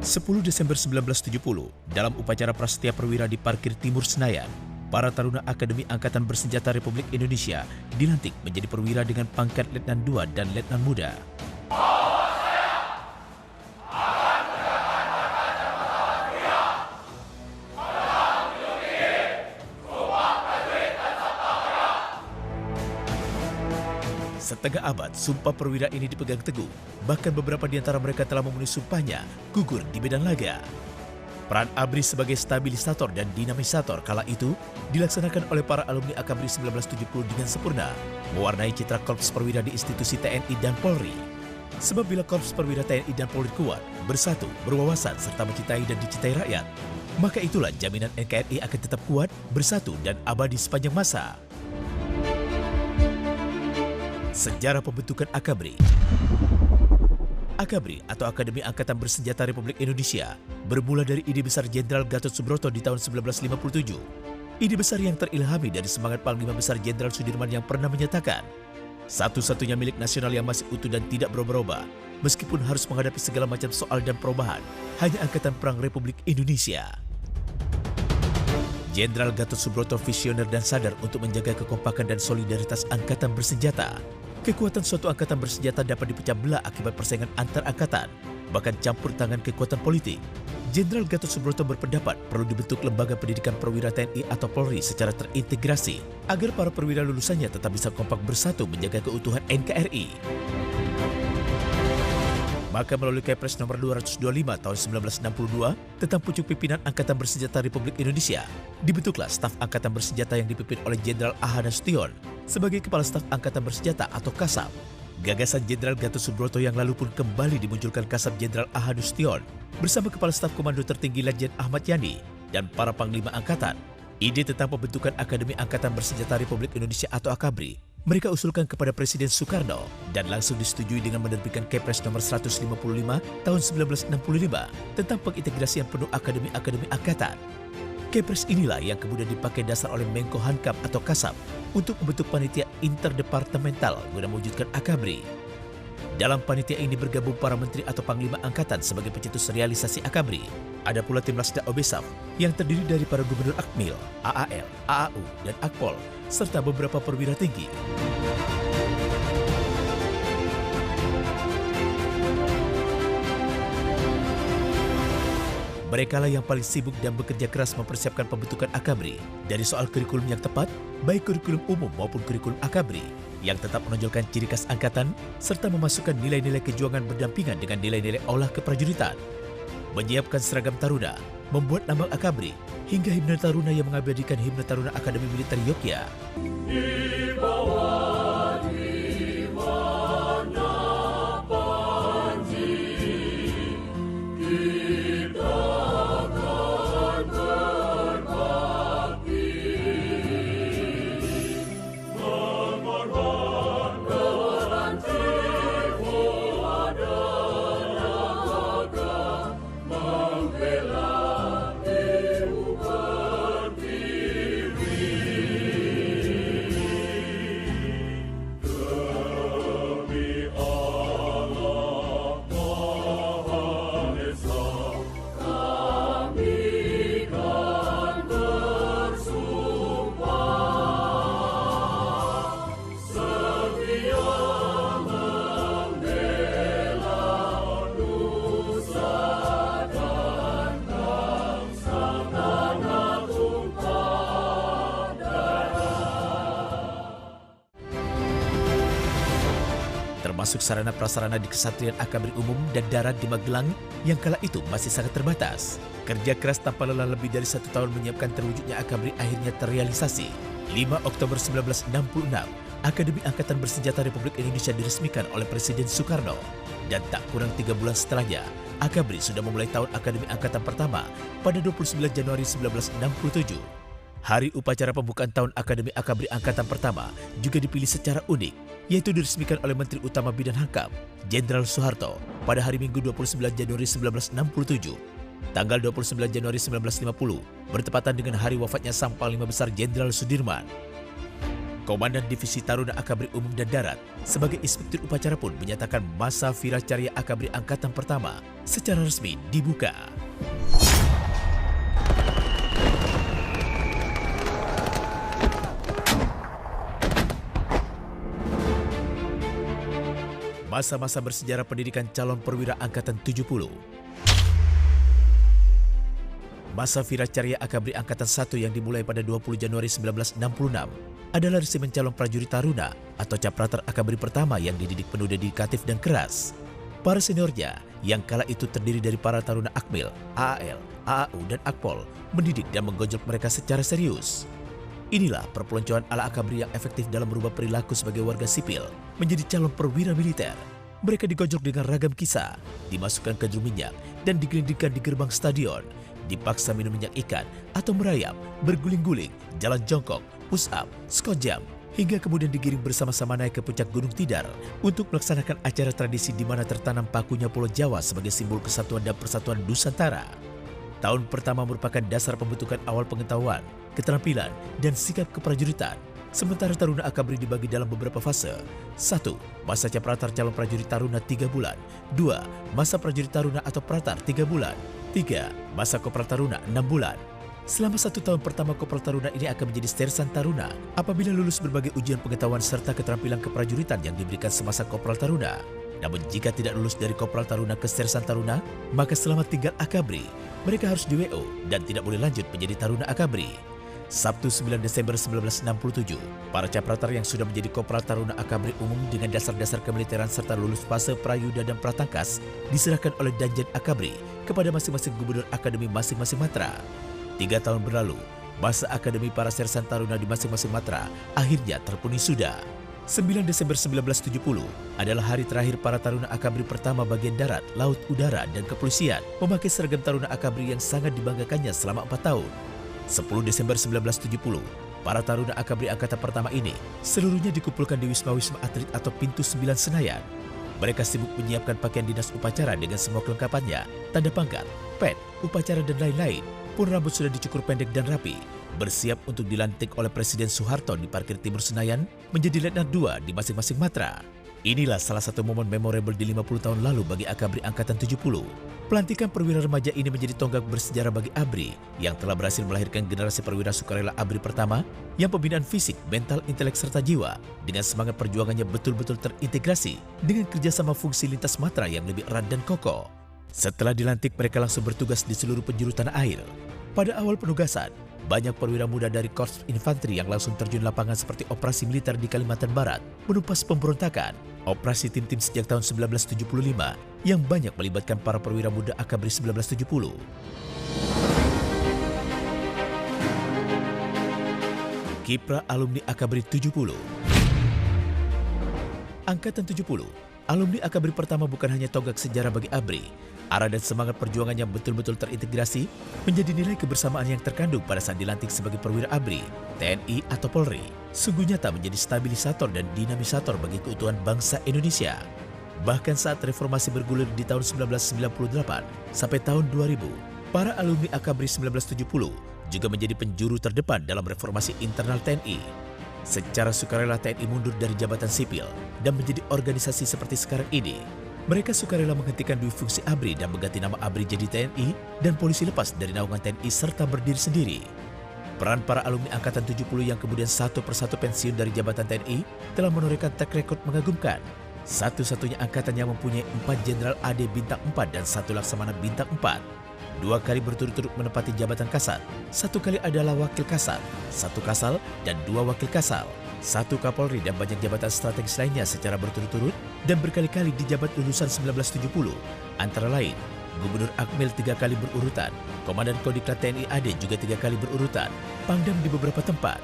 10 Desember 1970, dalam upacara Prasetya Perwira di Parkir Timur Senayan, para taruna Akademi Angkatan Bersenjata Republik Indonesia dilantik menjadi perwira dengan pangkat Letnan II dan Letnan Muda. Setengah abad, sumpah perwira ini dipegang teguh. Bahkan beberapa di antara mereka telah memenuhi sumpahnya gugur di medan laga. Peran ABRI sebagai stabilisator dan dinamisator kala itu dilaksanakan oleh para alumni AKABRI 1970 dengan sempurna, mewarnai citra Korps Perwira di institusi TNI dan Polri. Sebab bila Korps Perwira TNI dan Polri kuat, bersatu, berwawasan, serta mencintai dan dicintai rakyat, maka itulah jaminan NKRI akan tetap kuat, bersatu, dan abadi sepanjang masa. Sejarah pembentukan AKABRI. AKABRI atau Akademi Angkatan Bersenjata Republik Indonesia bermula dari ide besar Jenderal Gatot Subroto di tahun 1957. Ide besar yang terilhami dari semangat Panglima Besar Jenderal Sudirman yang pernah menyatakan, satu-satunya milik nasional yang masih utuh dan tidak berubah-ubah, meskipun harus menghadapi segala macam soal dan perubahan, hanya Angkatan Perang Republik Indonesia. Jenderal Gatot Subroto visioner dan sadar untuk menjaga kekompakan dan solidaritas angkatan bersenjata. Kekuatan suatu angkatan bersenjata dapat dipecah belah akibat persaingan antar angkatan, bahkan campur tangan kekuatan politik. Jenderal Gatot Subroto berpendapat perlu dibentuk lembaga pendidikan perwira TNI atau Polri secara terintegrasi, agar para perwira lulusannya tetap bisa kompak bersatu menjaga keutuhan NKRI. Maka melalui Kepres nomor 225 tahun 1962 tentang pucuk pimpinan Angkatan Bersenjata Republik Indonesia, dibentuklah staf Angkatan Bersenjata yang dipimpin oleh Jenderal A.H. Nasution sebagai Kepala Staf Angkatan Bersenjata atau Kasab. Gagasan Jenderal Gatot Subroto yang lalu pun kembali dimunculkan Kasab Jenderal A.H. Nasution bersama Kepala Staf Komando Tertinggi Letjen Ahmad Yani dan para Panglima Angkatan. Ide tentang pembentukan Akademi Angkatan Bersenjata Republik Indonesia atau AKABRI mereka usulkan kepada Presiden Soekarno dan langsung disetujui dengan menerbitkan Kepres nomor 155 tahun 1965 tentang pengintegrasian penuh akademi-akademi angkatan. Kepres inilah yang kemudian dipakai dasar oleh Menko Hankam atau Kasab untuk membentuk panitia interdepartemental guna mewujudkan AKABRI. Dalam panitia ini bergabung para menteri atau panglima angkatan sebagai pencetus realisasi AKABRI. Ada pula tim Lasda Obesaf yang terdiri dari para gubernur Akmil, AAL, AAU, dan Akpol, serta beberapa perwira tinggi. Merekalah yang paling sibuk dan bekerja keras mempersiapkan pembentukan AKABRI dari soal kurikulum yang tepat, baik kurikulum umum maupun kurikulum AKABRI, yang tetap menonjolkan ciri khas angkatan serta memasukkan nilai-nilai kejuangan berdampingan dengan nilai-nilai olah keprajuritan. Menyiapkan seragam taruna, membuat lambang AKABRI, hingga himne taruna yang mengabadikan himne taruna Akademi Militer Yogyakarta. Termasuk sarana-prasarana di Kesatrian AKABRI Umum dan Darat di Magelang yang kala itu masih sangat terbatas. Kerja keras tanpa lelah lebih dari 1 tahun menyiapkan terwujudnya AKABRI akhirnya terrealisasi. 5 Oktober 1966, Akademi Angkatan Bersenjata Republik Indonesia diresmikan oleh Presiden Soekarno. Dan tak kurang 3 bulan setelahnya, AKABRI sudah memulai tahun Akademi Angkatan pertama pada 29 Januari 1967. Hari upacara pembukaan tahun Akademi AKABRI Angkatan Pertama juga dipilih secara unik, yaitu diresmikan oleh Menteri Utama Bidang Hankam, Jenderal Soeharto, pada hari Minggu 29 Januari 1967. Tanggal 29 Januari 1950 bertepatan dengan hari wafatnya Sang Panglima Besar Jenderal Sudirman. Komandan Divisi Taruna Akabri Umum dan Darat sebagai Inspektur Upacara pun menyatakan masa Viracarya Akabri Angkatan Pertama secara resmi dibuka. Masa-masa bersejarah pendidikan calon perwira Angkatan 70. Masa Viracarya Akabri Angkatan 1 yang dimulai pada 20 Januari 1966 adalah resimen calon prajurit Taruna atau Caprater Akabri pertama yang dididik penuh dedikatif dan keras. Para seniornya yang kala itu terdiri dari para Taruna Akmil, AAL, AAU, dan Akpol mendidik dan menggojok mereka secara serius. Inilah perpeloncoan ala Akabri yang efektif dalam merubah perilaku sebagai warga sipil menjadi calon perwira militer. Mereka digojok dengan ragam kisah, dimasukkan ke drum minyak, dan digelindingkan di gerbang stadion, dipaksa minum minyak ikan atau merayap, berguling-guling, jalan jongkok, push up, squat jump, hingga kemudian digiring bersama-sama naik ke puncak Gunung Tidar untuk melaksanakan acara tradisi di mana tertanam pakunya Pulau Jawa sebagai simbol kesatuan dan persatuan Nusantara. Tahun pertama merupakan dasar pembentukan awal pengetahuan, keterampilan, dan sikap keprajuritan. Sementara Taruna Akabri dibagi dalam beberapa fase. 1. Masa Caprater calon prajurit Taruna 3 bulan. 2. Masa prajurit Taruna atau Pratar 3 bulan. 3. Masa Kopral Taruna 6 bulan. Selama 1 tahun pertama Kopral Taruna ini akan menjadi Sersan Taruna apabila lulus berbagai ujian pengetahuan serta keterampilan keprajuritan yang diberikan semasa Kopral Taruna. Namun jika tidak lulus dari Kopral Taruna ke Sersan Taruna, maka selama tinggal Akabri, mereka harus di-WO dan tidak boleh lanjut menjadi Taruna Akabri. Sabtu 9 Desember 1967, para Caprater yang sudah menjadi Kopral Taruna Akabri Umum dengan dasar-dasar kemiliteran serta lulus fase Prayuda dan Pratangkas diserahkan oleh Danjen Akabri kepada masing-masing gubernur akademi masing-masing matra. 3 tahun berlalu, masa akademi para Sersan Taruna di masing-masing matra akhirnya terpenuhi sudah. 9 Desember 1970 adalah hari terakhir para Taruna Akabri pertama bagian darat, laut, udara, dan kepolisian memakai seragam Taruna Akabri yang sangat dibanggakannya selama 4 tahun. 10 Desember 1970, para Taruna Akabri Angkatan Pertama ini seluruhnya dikumpulkan di Wisma-Wisma Atlet atau Pintu 9 Senayan. Mereka sibuk menyiapkan pakaian dinas upacara dengan semua kelengkapannya, tanda pangkat, pet, upacara, dan lain-lain. Pun rambut sudah dicukur pendek dan rapi, bersiap untuk dilantik oleh Presiden Soeharto di parkir Timur Senayan menjadi Letnan 2 di masing-masing matra. Inilah salah satu momen memorable di 50 tahun lalu bagi Akabri Angkatan 70. Pelantikan perwira remaja ini menjadi tonggak bersejarah bagi ABRI yang telah berhasil melahirkan generasi perwira sukarela ABRI pertama yang pembinaan fisik, mental, intelek, serta jiwa dengan semangat perjuangannya betul-betul terintegrasi dengan kerjasama fungsi lintas matra yang lebih erat dan kokoh. Setelah dilantik, mereka langsung bertugas di seluruh penjuru tanah air. Pada awal penugasan, banyak perwira muda dari Korps Infanteri yang langsung terjun lapangan seperti operasi militer di Kalimantan Barat, menumpas pemberontakan, operasi tim-tim sejak tahun 1975 yang banyak melibatkan para perwira muda Akabri 1970. Kiprah alumni Akabri 70. Angkatan 70, alumni Akabri pertama bukan hanya tonggak sejarah bagi ABRI. Arah dan semangat perjuangan yang betul-betul terintegrasi menjadi nilai kebersamaan yang terkandung pada saat dilantik sebagai perwira ABRI, TNI atau Polri. Sungguh nyata menjadi stabilisator dan dinamisator bagi keutuhan bangsa Indonesia. Bahkan saat reformasi bergulir di tahun 1998 sampai tahun 2000, para alumni Akabri 1970 juga menjadi penjuru terdepan dalam reformasi internal TNI. Secara sukarela TNI mundur dari jabatan sipil dan menjadi organisasi seperti sekarang ini. Mereka sukarela menghentikan dui fungsi ABRI dan mengganti nama ABRI jadi TNI dan polisi lepas dari naungan TNI serta berdiri sendiri. Peran para alumni Angkatan 70 yang kemudian satu persatu pensiun dari jabatan TNI telah menorehkan track record mengagumkan. Satu-satunya angkatan yang mempunyai 4 Jenderal AD Bintang 4 dan 1 Laksamana Bintang 4. 2 kali berturut-turut menempati jabatan Kasat, 1 kali adalah Wakil Kasat, 1 Kasal, dan 2 Wakil Kasal. 1 Kapolri dan banyak jabatan strategis lainnya secara berturut-turut dan berkali-kali dijabat lulusan 1970. Antara lain, Gubernur Akmil 3 kali berurutan, Komandan Kodiklat TNI AD juga 3 kali berurutan, Pangdam di beberapa tempat.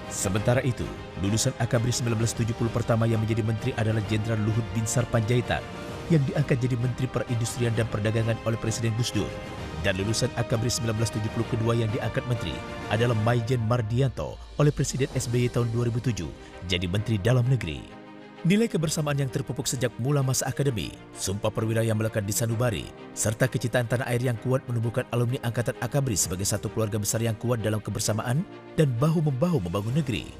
Sementara itu, lulusan Akabri 1970 pertama yang menjadi menteri adalah Jenderal Luhut Binsar Panjaitan yang diangkat jadi Menteri Perindustrian dan Perdagangan oleh Presiden Gus Dur. Dan lulusan Akabri 1970 kedua yang diangkat menteri adalah Maijen Mardianto oleh Presiden SBY tahun 2007 jadi Menteri Dalam Negeri. Nilai kebersamaan yang terpupuk sejak mula masa akademi, sumpah perwira yang melekat di sanubari, serta kecintaan tanah air yang kuat menumbuhkan alumni Angkatan Akabri sebagai satu keluarga besar yang kuat dalam kebersamaan dan bahu-membahu membangun negeri.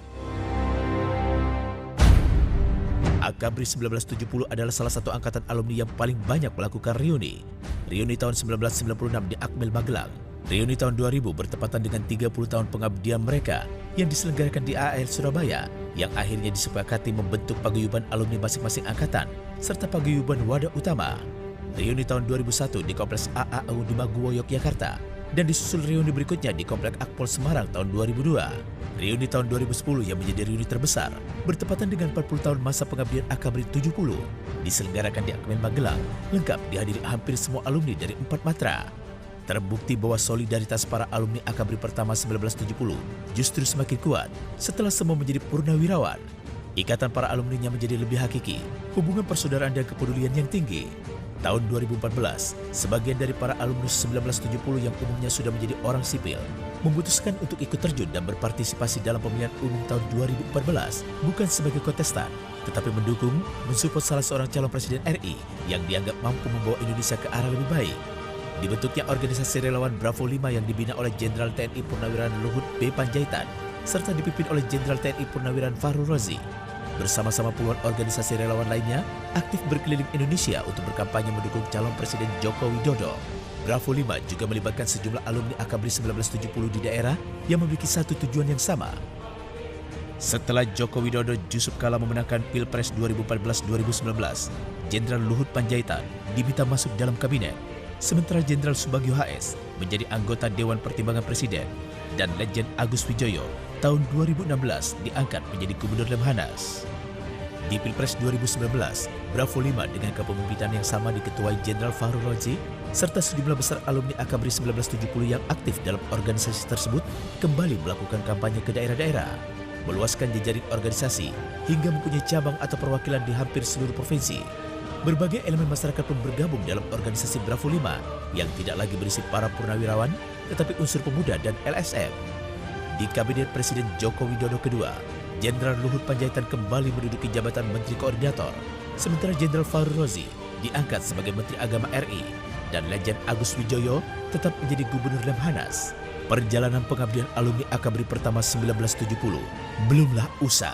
Akabri 1970 adalah salah satu angkatan alumni yang paling banyak melakukan reuni. Reuni tahun 1996 di Akmil Magelang. Reuni tahun 2000 bertepatan dengan 30 tahun pengabdian mereka yang diselenggarakan di AL Surabaya, yang akhirnya disepakati membentuk paguyuban alumni masing-masing angkatan serta paguyuban wadah utama. Reuni tahun 2001 di Kompleks AAU di Maguwo, Yogyakarta, dan disusul reuni berikutnya di Kompleks Akpol Semarang tahun 2002. Reuni tahun 2010 yang menjadi reuni terbesar bertepatan dengan 40 tahun masa pengabdian Akabri 70 diselenggarakan di Akmil Magelang, lengkap dihadiri hampir semua alumni dari 4 matra. Terbukti bahwa solidaritas para alumni Akabri pertama 1970 justru semakin kuat setelah semua menjadi purnawirawan. Ikatan para alumninya menjadi lebih hakiki, hubungan persaudaraan dan kepedulian yang tinggi. Tahun 2014, sebagian dari para alumnus 1970 yang umumnya sudah menjadi orang sipil memutuskan untuk ikut terjun dan berpartisipasi dalam pemilihan umum tahun 2014 bukan sebagai kontestan, tetapi mendukung, mensupport salah seorang calon presiden RI yang dianggap mampu membawa Indonesia ke arah lebih baik. Dibentuknya organisasi relawan Bravo 5 yang dibina oleh Jenderal TNI Purnawirawan Luhut B. Panjaitan serta dipimpin oleh Jenderal TNI Purnawirawan Fahru Rozi. Bersama-sama puluhan organisasi relawan lainnya aktif berkeliling Indonesia untuk berkampanye mendukung calon Presiden Joko Widodo. Bravo 5 juga melibatkan sejumlah alumni Akabri 1970 di daerah yang memiliki satu tujuan yang sama. Setelah Joko Widodo Yusuf Kala memenangkan Pilpres 2014-2019, Jenderal Luhut Panjaitan diminta masuk dalam kabinet, sementara Jenderal Subagio HS menjadi anggota Dewan Pertimbangan Presiden, dan Legend Agus Wijoyo tahun 2016 diangkat menjadi Gubernur Lemhanas. Di Pilpres 2019, Bravo 5 dengan kepemimpinan yang sama diketuai Jenderal Fahru Rozi serta sejumlah besar alumni Akabri 1970 yang aktif dalam organisasi tersebut kembali melakukan kampanye ke daerah-daerah, meluaskan jejaring organisasi hingga mempunyai cabang atau perwakilan di hampir seluruh provinsi. Berbagai elemen masyarakat pun bergabung dalam organisasi Bravo 5 yang tidak lagi berisi para purnawirawan, tetapi unsur pemuda dan LSM. Di Kabinet Presiden Joko Widodo kedua, Jenderal Luhut Panjaitan kembali menduduki jabatan Menteri Koordinator, sementara Jenderal Fahru Rozi diangkat sebagai Menteri Agama RI, dan Legend Agus Wijoyo tetap menjadi Gubernur Lemhanas. Perjalanan pengabdian alumni Akabri pertama 1970 belumlah usai.